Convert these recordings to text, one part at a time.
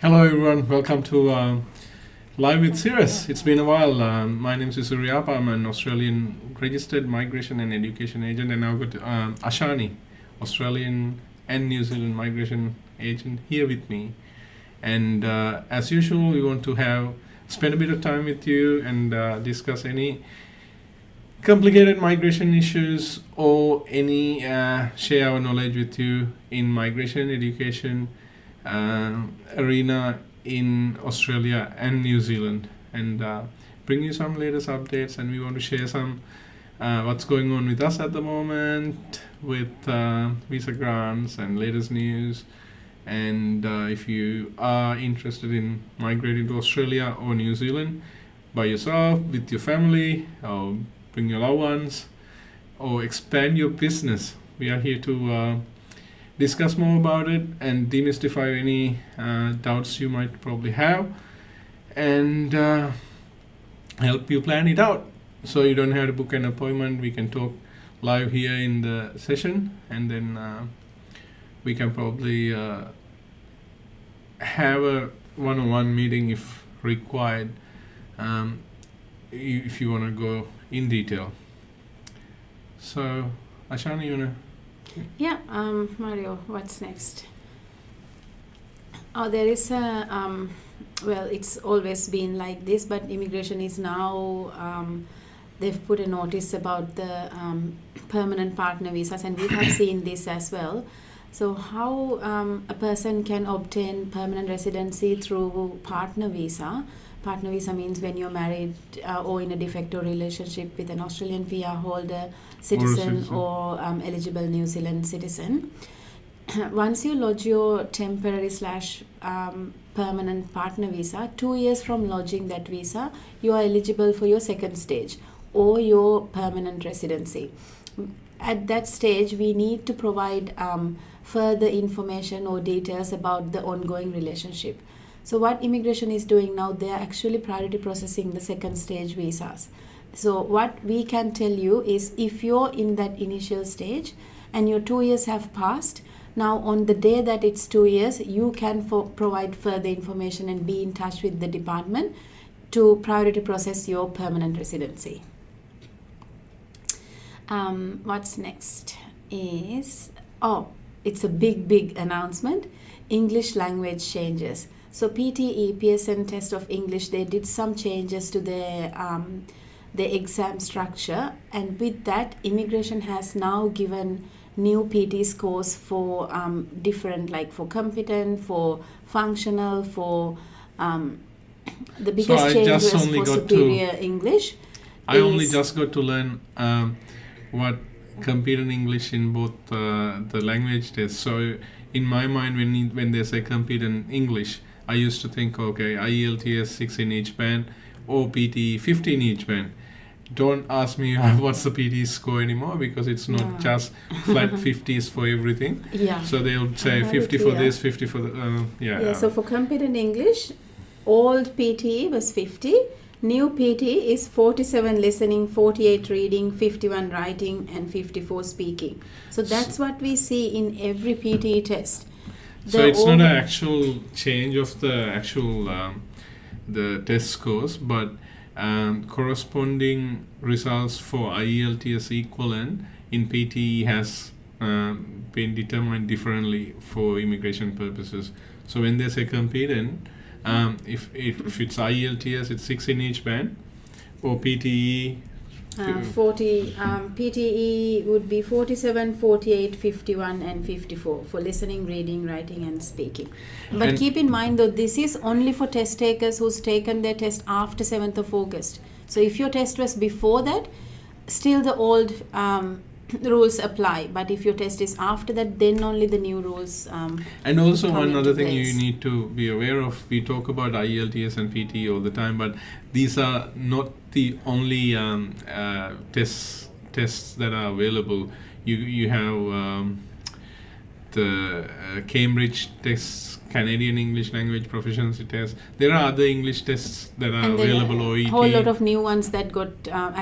Hello everyone, welcome to Live with Sirus. It's been a while. My name is Isuru Yapa. I'm an Australian registered migration and education agent, and I've got Ashani, Australian and New Zealand migration agent, here with me. And as usual, we want to spend a bit of time with you and discuss any complicated migration issues or any share our knowledge with you in migration education arena in Australia and New Zealand, and bring you some latest updates. And we want to share some what's going on with us at the moment with visa grants and latest news. And if you are interested in migrating to Australia or New Zealand by yourself, with your family, or bring your loved ones, or expand your business, we are here to discuss more about it and demystify any doubts you might probably have, and help you plan it out. So you don't have to book an appointment. We can talk live here in the session, and then we can probably have a one-on-one meeting if required, if you want to go in detail. So, Ashani, you want to? Yeah, Mario, what's next? There is a, well, it's always been like this, but immigration is now, they've put a notice about the permanent partner visas, and we have seen this as well. So how a person can obtain permanent residency through partner visa. Partner visa means when you're married or in a de facto relationship with an Australian PR holder, citizen, or eligible New Zealand citizen. Once you lodge your temporary / permanent partner visa, 2 years from lodging that visa, you are eligible for your second stage or your permanent residency. At that stage, we need to provide further information or details about the ongoing relationship. So what immigration is doing now, they are actually priority processing the second stage visas. So what we can tell you is, if you're in that initial stage and your 2 years have passed, now on the day that it's 2 years, you can provide further information and be in touch with the department to priority process your permanent residency. What's next is, it's a big announcement. English language changes. So PTE, Pearson Test of English, they did some changes to their exam structure, and with that, immigration has now given new PT scores for different, like for competent, for functional, for the biggest change was for superior English. I only just got to learn what competent English in both the language tests. So in my mind, when they say competent English, I used to think, okay, IELTS 6 in each band or PT 50 in each band. Don't ask me what's the PT score anymore, because it's not just flat 50s for everything. Yeah. So they'll say 50 for this, 50 for the, Yeah, so for competent English, old PT was 50. New PT is 47 listening, 48 reading, 51 writing, and 54 speaking. So that's what we see in every PT test. So it's not an actual change of the actual the test scores, but corresponding results for IELTS equivalent in PTE has been determined differently for immigration purposes. So when they say competent, if it's IELTS, it's 6 in each band, or PTE. 40 PTE would be 47, 48, 51 and 54 for listening, reading, writing and speaking. But keep in mind though, this is only for test takers who's taken their test after 7th of August. So if your test was before that, still the old rules apply. But if your test is after that, then only the new rules and also one other thing you need to be aware of, we talk about IELTS and PTE all the time, but these are not the only tests that are available. You have the Cambridge tests, Canadian English Language Proficiency Test. There are other English tests that are And there available. are OET. a whole lot of new ones that got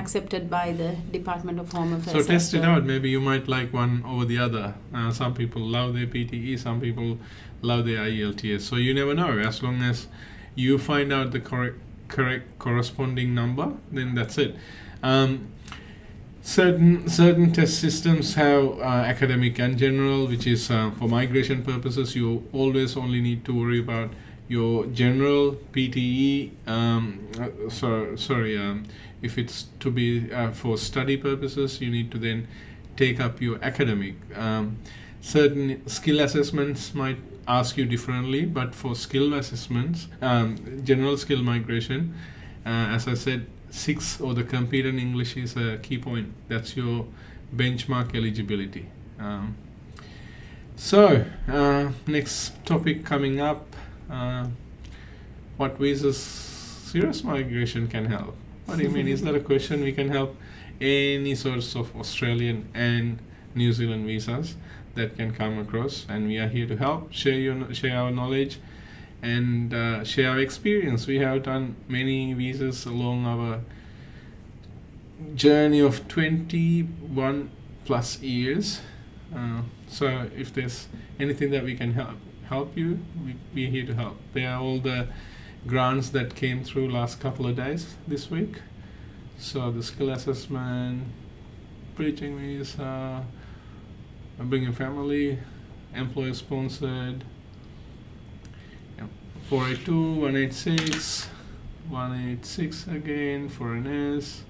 accepted by the Department of Home Affairs. So test as it well. out. Maybe you might like one over the other. Some people love their PTE, some people love their IELTS. So you never know. As long as you find out the correct corresponding number, then that's it. Certain test systems have academic and general, which is for migration purposes. You always only need to worry about your general PTE. If it's to be for study purposes, you need to then take up your academic. Certain skill assessments might ask you differently, but for skill assessments, general skill migration, as I said, 6 or the competent English is a key point. That's your benchmark eligibility. Next topic coming up, what visas Sirus Migration can help. What do you mean? Is that a question? We can help any sorts of Australian and New Zealand visas that can come across, and we are here to help, share our knowledge, and share our experience. We have done many visas along our journey of 21 plus years. So if there's anything that we can help you, we're here to help. There are all the grants that came through last couple of days this week. So the skill assessment, bridging visa, bringing family, employer sponsored, 482, 186, 186 again, foreigners,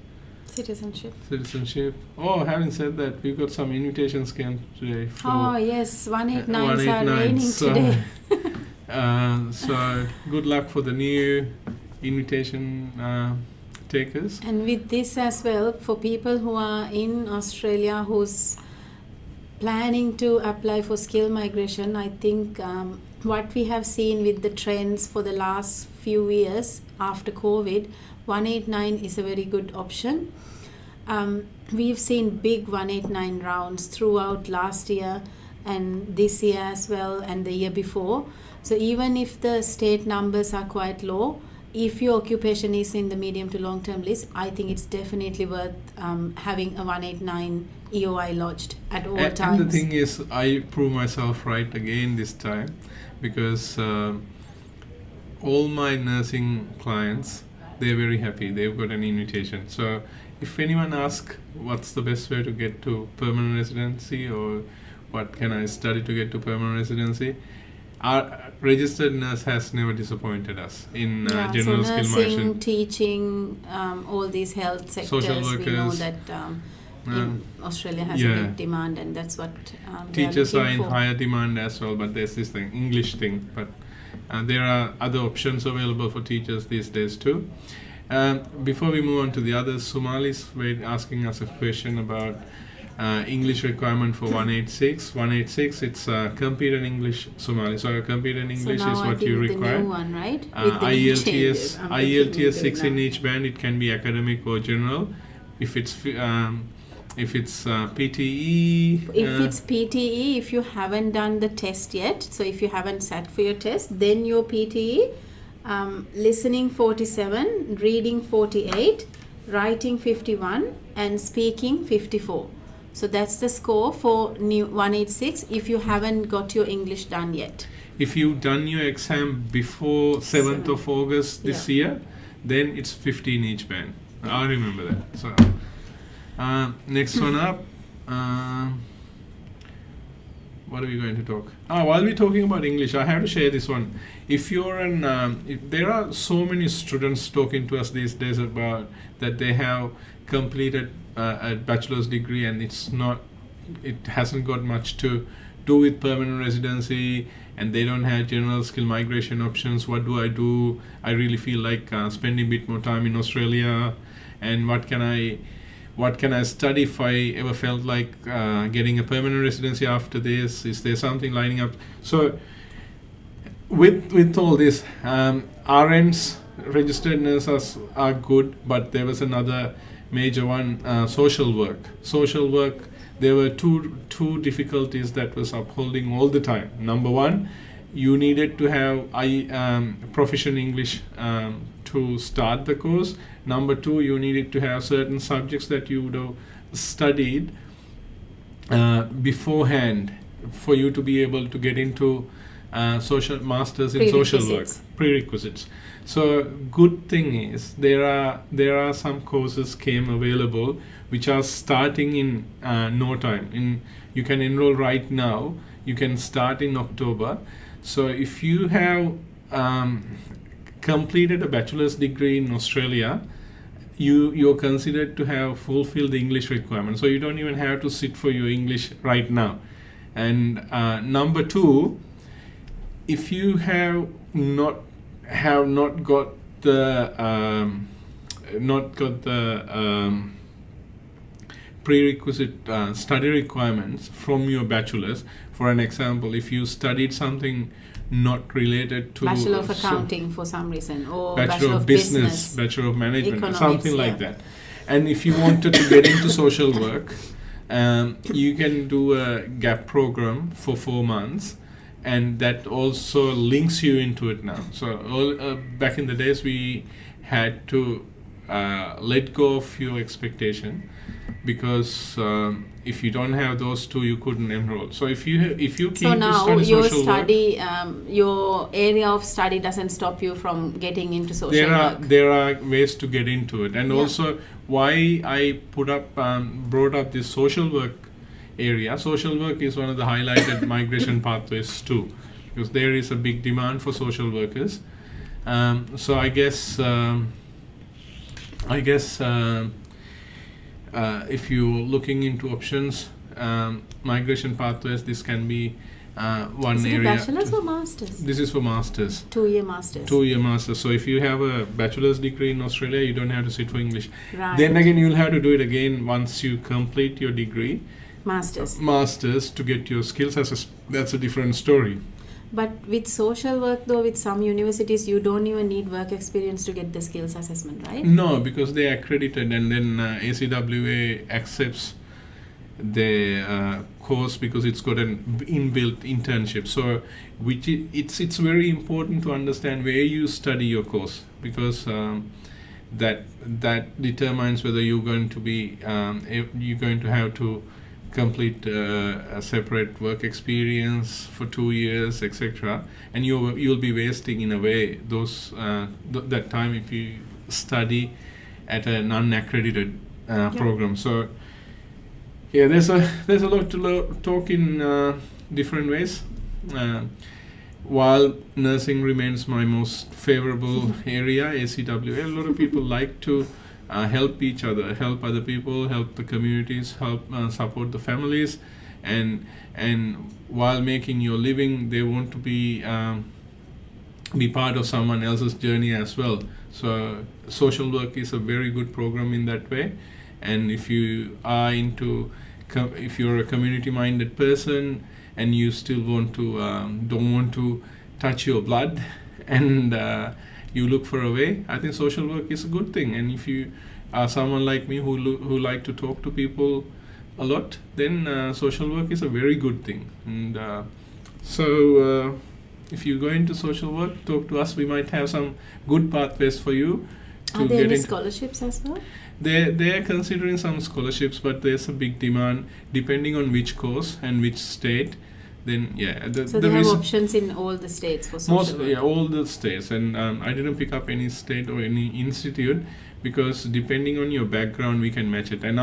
citizenship. Oh, having said that, we've got some invitations came today for Oh yes, 189s are raining today. So good luck for the new invitation takers. And with this as well, for people who are in Australia who's planning to apply for skill migration, I think what we have seen with the trends for the last few years after COVID, 189 is a very good option. We've seen big 189 rounds throughout last year and this year as well and the year before. So even if the state numbers are quite low, if your occupation is in the medium to long term list, I think it's definitely worth having a 189 EOI lodged at all times. And the thing is, I prove myself right again this time, because all my nursing clients, they're very happy. They've got an invitation. So if anyone asks what's the best way to get to permanent residency, or what can I study to get to permanent residency, our registered nurse has never disappointed us in general so skill nursing, migration. Teaching, all these health sectors, Social workers, we know that in Australia has a big demand, and that's what teachers they are are in looking for. higher demand as well, but there's this thing, English thing, but there are other options available for teachers these days too. Before we move on to the others, Somalis were asking us a question about English requirement for 186. 186, it's competent English Somali. So competent English so now is I what think you the require. new one, right? With the new changes. I'm looking IELTS into 6 it in now. each band. It can be academic or general. If it's PTE. If it's PTE, if you haven't done the test yet, so if you haven't sat for your test, then your PTE, listening 47, reading 48, writing 51, and speaking 54. So that's the score for new 186 if you haven't got your English done yet. If you've done your exam before 7th of August this year, then it's 15 each band. I remember that. So next one up. What are we going to talk? While we're talking about English, I have to share this one. If you're there are so many students talking to us these days about that they have completed a bachelor's degree and it hasn't got much to do with permanent residency, and they don't have general skill migration options. What do? I really feel like spending a bit more time in Australia, and what can I study if I ever felt like getting a permanent residency after this? Is there something lining up? So with all this, RNs, registered nurses are good, but there was another major one, social work. Social work, there were two difficulties that was upholding all the time. Number one, you needed to have proficient English to start the course. Number two, you needed to have certain subjects that you would have studied beforehand for you to be able to get into social masters in social work prerequisites. So good thing is there are some courses came available which are starting in no time. You can enroll right now. You can start in October. So if you have completed a bachelor's degree in Australia, you're considered to have fulfilled the English requirement. So you don't even have to sit for your English right now. And number two, if you have not got the prerequisite study requirements from your bachelor's, for an example, if you studied something not related to Bachelor of Accounting for some reason, or Bachelor of Business, Bachelor of Management, Economics, something like that. And if you wanted to get into social work, you can do a gap program for 4 months, and that also links you into it now. So back in the days, we had to let go of your expectation, because if you don't have those two, you couldn't enroll. So if you keep so now to study your social study, work, your area of study doesn't stop you from getting into social work. There are ways to get into it. And also why I brought up this social work area. Social work is one of the highlighted migration pathways too, because there is a big demand for social workers. So I guess if you're looking into options, migration pathways, this can be one Is it area. bachelor's or master's? This is for masters. 2-year master's. 2-year masters. So if you have a bachelor's degree in Australia, you don't have to sit for English. Right. Then again, you'll have to do it again once you complete your degree. Masters. To get your skills assessment. That's a different story. But with social work, though, with some universities, you don't even need work experience to get the skills assessment, right? No, because they are accredited, and then ACWA accepts the course because it's got an inbuilt internship. So it's very important to understand where you study your course, because that determines whether you're going to have to complete a separate work experience for 2 years, etc. And you'll be wasting in a way that time if you study at an unaccredited program. So there's a lot to talk in different ways. While nursing remains my most favorable area, ACWA, a lot of people like to help each other, help other people, help the communities, help support the families, and while making your living, they want to be part of someone else's journey as well. So social work is a very good program in that way. And if you are if you're a community-minded person and you still don't want to touch your blood, and you look for a way, I think social work is a good thing. And if you are someone like me who like to talk to people a lot, then social work is a very good thing. And so if you go into social work, talk to us. We might have some good pathways for you. Are there any scholarships as well? They are considering some scholarships, but there's a big demand depending on which course and which state. Then so they have options in all the states for social work? All the states. And I didn't pick up any state or any institute, because depending on your background, we can match it. And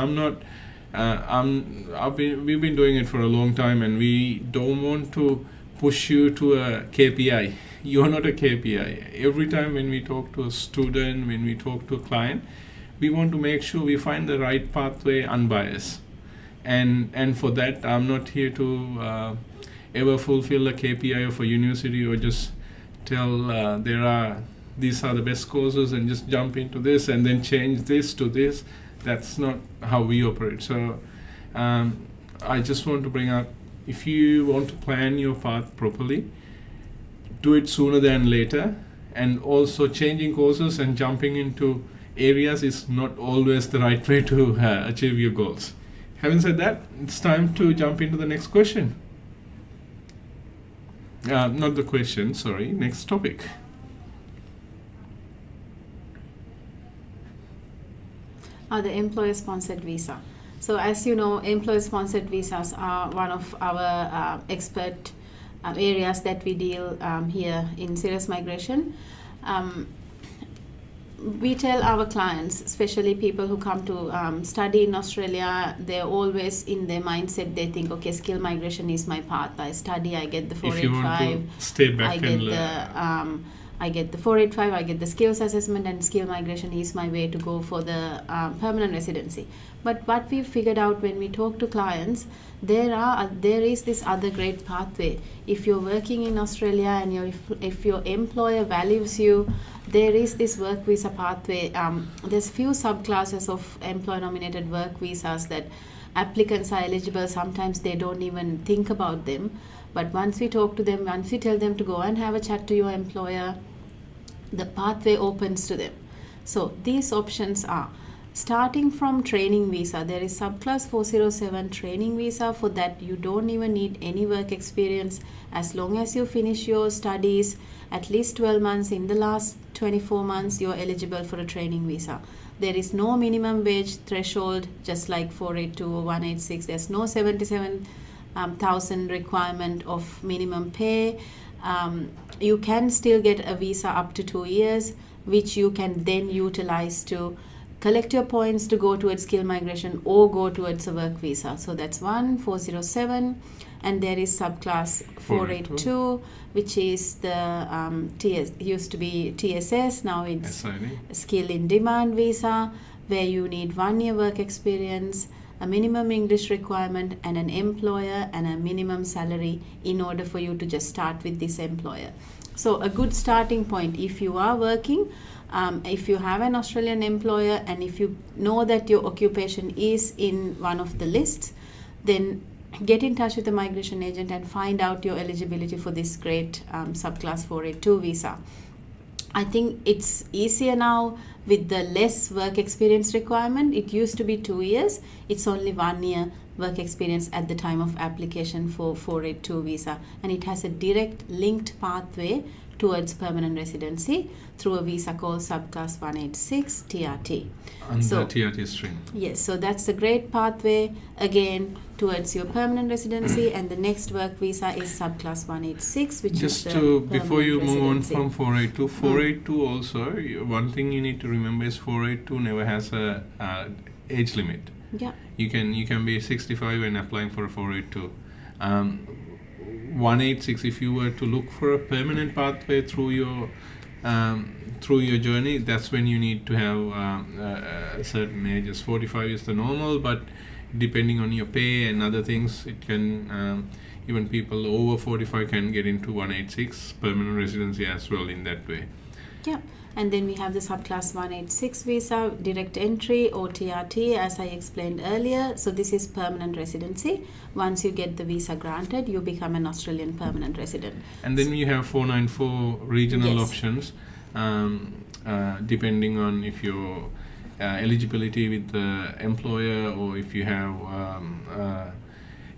we've been doing it for a long time, and we don't want to push you to a KPI. You're not a KPI. Every time when we talk to a student, when we talk to a client, we want to make sure we find the right pathway unbiased. And for that, I'm not here to ever fulfill a KPI of a university, or just tell these are the best courses and just jump into this and then change this to this. That's not how we operate. So I just want to bring up, if you want to plan your path properly, do it sooner than later. And also, changing courses and jumping into areas is not always the right way to achieve your goals. having said that, it's time to jump into the next question. Not the question, sorry, next topic. The employer-sponsored visa. So as you know, employer-sponsored visas are one of our expert areas that we deal here in Sirus Migration. We tell our clients, especially people who come to study in Australia, they're always in their mindset, they think, okay, skill migration is my path. I study, I get the 485. If you want to stay back and learn. I get the 485, I get the skills assessment, and skill migration is my way to go for the permanent residency. But what we figured out when we talk to clients, there is this other great pathway. If you're working in Australia and if your employer values you, there is this work visa pathway. There's few subclasses of employer-nominated work visas that applicants are eligible. Sometimes they don't even think about them. But once we talk to them, once we tell them to go and have a chat to your employer, the pathway opens to them. So these options are starting from training visa. There is subclass 407 training visa. For that, you don't even need any work experience. As long as you finish your studies at least 12 months, in the last 24 months, you're eligible for a training visa. There is no minimum wage threshold, just like 482 or 186. There's no 77,000 requirement of minimum pay. You can still get a visa up to 2 years, which you can then utilize to collect your points to go towards skill migration or go towards a work visa. So that's 407, and there is subclass 482, which is the used to be TSS, now it's skill in demand visa, where you need 1 year work experience, a minimum English requirement, and an employer and a minimum salary in order for you to just start with this employer. So a good starting point, if you are working, if you have an Australian employer, and if you know that your occupation is in one of the lists, then get in touch with the migration agent and find out your eligibility for this great subclass 482 visa. I think it's easier now with the less work experience requirement. It used to be 2 years. It's only 1 year work experience at the time of application for 482 visa. And it has a direct linked pathway towards permanent residency through a visa called subclass 186 TRT. On the TRT stream. Yes, so that's a great pathway again towards your permanent residency, and the next work visa is subclass 186, which just is to before you move on from 482 also, one thing you need to remember is 482 never has a age limit. Yeah. You can be 65 when applying for a 482. 186, if you were to look for a permanent pathway through your journey, that's when you need to have a certain ages. 45 is the normal, but depending on your pay and other things, it can even people over 45 can get into 186 permanent residency as well in that way. Yeah. And then we have the subclass 186 visa, direct entry or TRT, as I explained earlier. So this is permanent residency. Once you get the visa granted, you become an Australian permanent resident. And then you have 494 regional options, depending on if your eligibility with the employer, or if you have,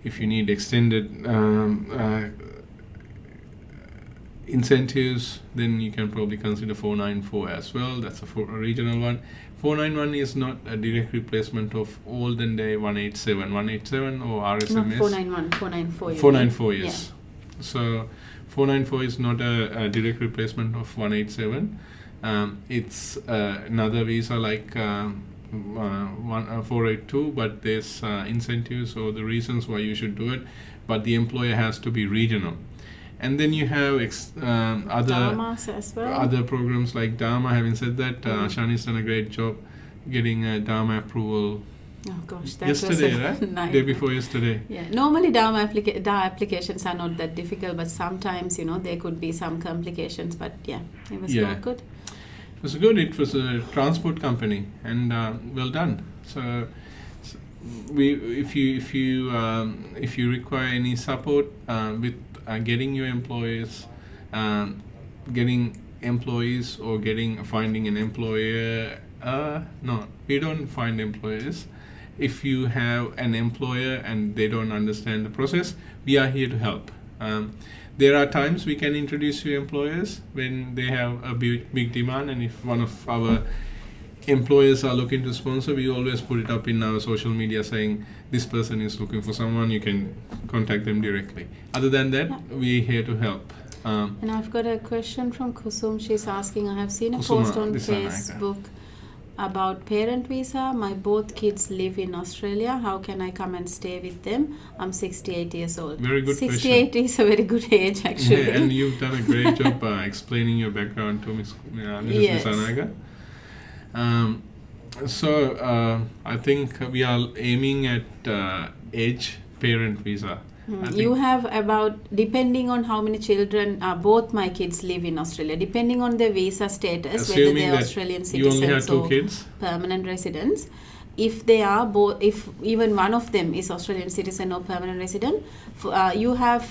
if you need extended incentives, then you can probably consider 494 as well. That's a regional one. 491 is not a direct replacement of olden day 187. 187 or RSMS. No, 491, 494. 494, yes. Yeah. So 494 is not a direct replacement of 187. It's another visa like 482, but there's incentives or the reasons why you should do it, but the employer has to be regional. And then you have other programs like Dharma. Having said that, Ashani's done a great job getting a Dharma approval. Oh gosh, that yesterday, was right? Nice. Day before yesterday. Yeah. Normally Dharma applications are not that difficult, but sometimes there could be some complications. But yeah, it was all good. It was good. It was a transport company, and well done. So if you require any support with getting your employees, finding an employer. No, we don't find employers. if you have an employer and they don't understand the process, we are here to help. There are times we can introduce you employers when they have a big demand, and if one of our employers are looking to sponsor, we always put it up in our social media saying this person is looking for someone, you can contact them directly. Other than that, we're here to help. And I've got a question from Kusum. She's asking, I have seen a Kusuma post on Dissanayake. Facebook about parent visa. My both kids live in Australia. How can I come and stay with them? I'm 68 years old. Very good 68 question. is a very good age, actually. Yeah, and you've done a great job explaining your background to Ms. Yes. Dissanayake. I think we are aiming at age parent visa. I You think have about, depending on how many children, both my kids live in Australia, depending on their visa status, whether assuming they're that Australian you only have citizens two or kids. permanent residents. If they are both, if even one of them is Australian citizen or permanent resident, you have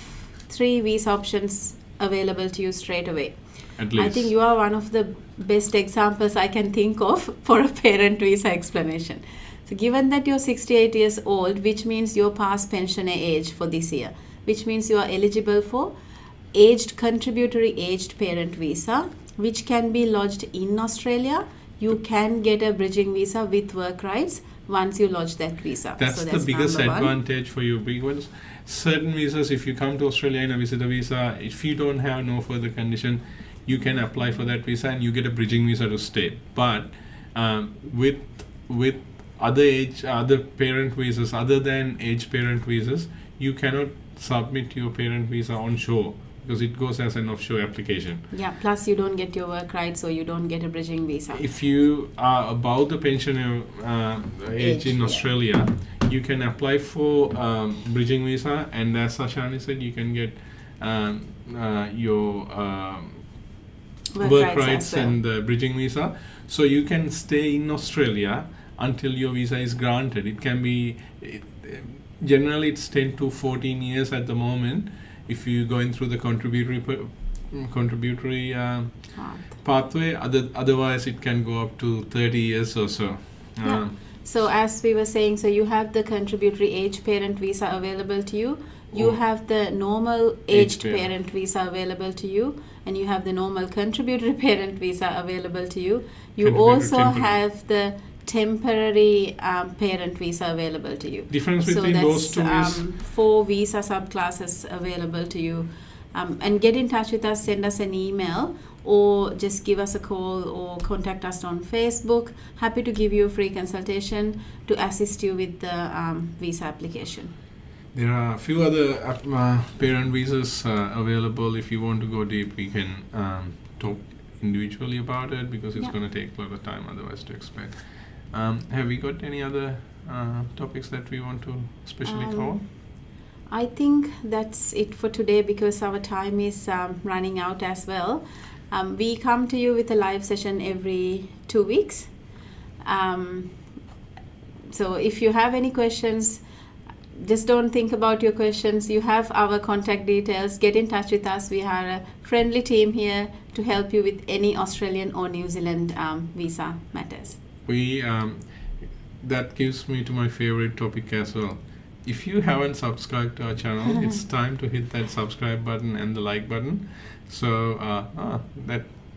3 visa options available to you straight away. At least. I think you are one of the best examples I can think of for a parent visa explanation. So given that you're 68 years old, which means you're past pensioner age for this year, which means you are eligible for contributory aged parent visa, which can be lodged in Australia. You can get a bridging visa with work rights once you lodge that visa. That's So the biggest number one. advantage for you, because certain visas, if you come to Australia in a visitor visa, if you don't have no further condition, you can apply for that visa and you get a bridging visa to stay. But with other parent visas other than age parent visas, you cannot submit your parent visa on shore because it goes as an offshore application. Yeah, plus you don't get your work rights, or you don't get a bridging visa. If you are above the pensioner age in yeah. Australia, you can apply for bridging visa, and as Ashani said, you can get your work rights as well. and the bridging visa. So you can stay in Australia until your visa is granted. It can be, generally it's 10 to 14 years at the moment if you're going through the contributory pathway. Otherwise it can go up to 30 years or so. Yeah. So as we were saying, so you have the contributory age parent visa available to you. You have the normal aged parent visa available to you, and you have the normal contributory parent visa available to you. You also have the temporary parent visa available to you. Difference between those two is 4 visa subclasses available to you. And get in touch with us, send us an email, or just give us a call or contact us on Facebook. Happy to give you a free consultation to assist you with the visa application. There are a few other parent visas available. If you want to go deep, we can talk individually about it, because it's going to take a lot of time otherwise to explain. Have we got any other topics that we want to specially cover? I think that's it for today, because our time is running out as well. We come to you with a live session every 2 weeks. So if you have any questions, just don't think about your questions. You have our contact details. Get in touch with us. We are a friendly team here to help you with any Australian or New Zealand visa matters. That gives me to my favorite topic as well. If you haven't subscribed to our channel, it's time to hit that subscribe button and the like button. So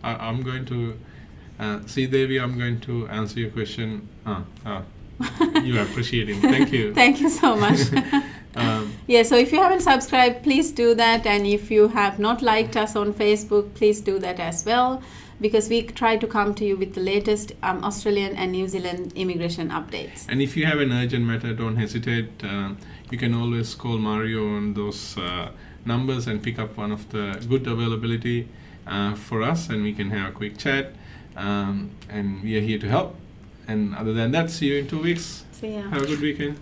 I'm going to see, Devi, I'm going to answer your question. You are appreciating. Thank you. Thank you so much. Yeah, so if you haven't subscribed, please do that. And if you have not liked us on Facebook, please do that as well, because we try to come to you with the latest Australian and New Zealand immigration updates. And if you have an urgent matter, don't hesitate. You can always call Mario on those numbers and pick up one of the good availability for us, and we can have a quick chat. And we are here to help. And other than that, see you in 2 weeks. See ya. Have a good weekend.